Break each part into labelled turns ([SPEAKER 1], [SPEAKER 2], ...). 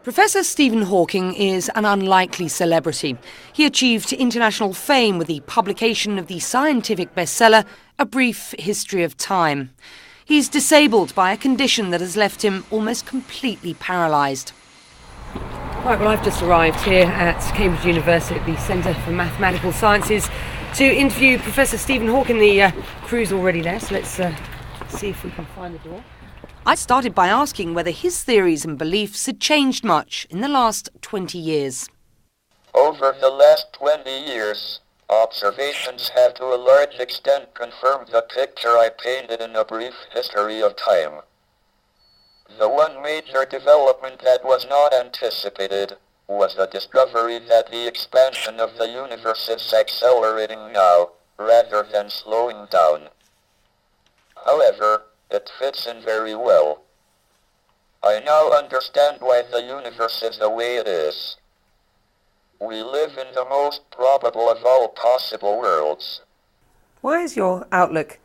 [SPEAKER 1] Professor Stephing Hawking is an unlikely celebrity. He achieved international fame with the publication of the scientific bestseller, A Brief History of Time. He's disabled by a condition that has left him almost completely paralysed. Right, well, I've just arrived here at Cambridge University at the Centre for Mathematical Sciences to interview Professor Stephing Hawking. The crew's already there, so let's see if we can find the door. I started by asking whether his theories and beliefs had changed much in the last 20 years.
[SPEAKER 2] Over the last 20 years, observations have to a large extent confirmed the picture I painted in A Brief History of Time. The one major development that was not anticipated was the discovery that the expansion of the universe is accelerating now, rather than slowing down. However, it fits in very well. I now understand why the universe is the way it is. We live in the most probable of all possible worlds.
[SPEAKER 1] Why is your outlook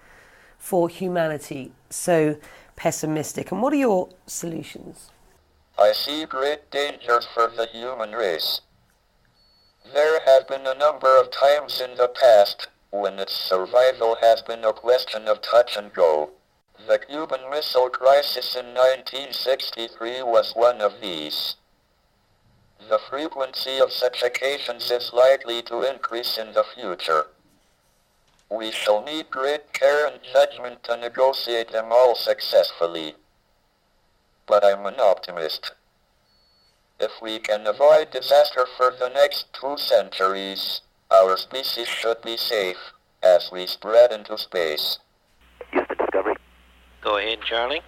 [SPEAKER 1] for humanity so pessimistic, and what are your solutions?
[SPEAKER 2] I see great dangers for the human race. There have been a number of times in the past when its survival has been a question of touch and go. The Cuban Missile Crisis in 1963 was one of these. The frequency of such occasions is likely to increase in the future. We shall need great care and judgment to negotiate them all successfully. But I'm an optimist. If we can avoid disaster for the next 2 centuries, our species should be safe as we spread into space.
[SPEAKER 3] Go ahead, Charlie.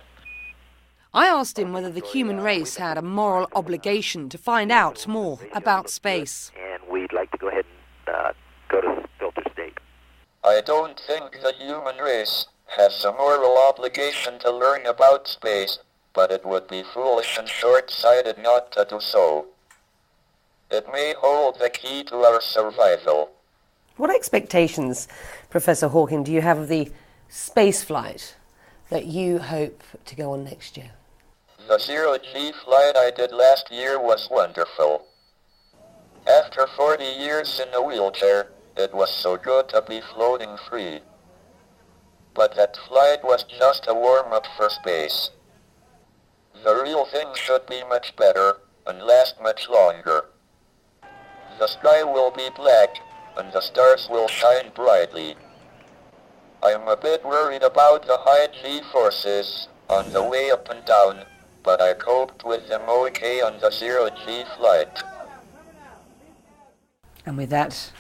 [SPEAKER 1] I asked him whether the human race had a moral obligation to find out more about space.
[SPEAKER 3] And we'd like to go ahead and go to filter state.
[SPEAKER 2] I don't think the human race has a moral obligation to learn about space, but it would be foolish and short-sighted not to do so. It may hold the key to our survival.
[SPEAKER 1] What expectations, Professor Hawking, do you have of the space flight that you hope to go on next year?
[SPEAKER 2] The zero-G flight I did last year was wonderful. After 40 years in a wheelchair, it was so good to be floating free. But that flight was just a warm-up for space. The real thing should be much better and last much longer. The sky will be black and the stars will shine brightly. I'm a bit worried about the high G-forces on the way up and down, but I coped with them okay on the zero-G flight.
[SPEAKER 1] And with that,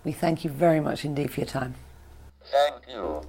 [SPEAKER 1] we thank you very much indeed for your time.
[SPEAKER 2] Thank you.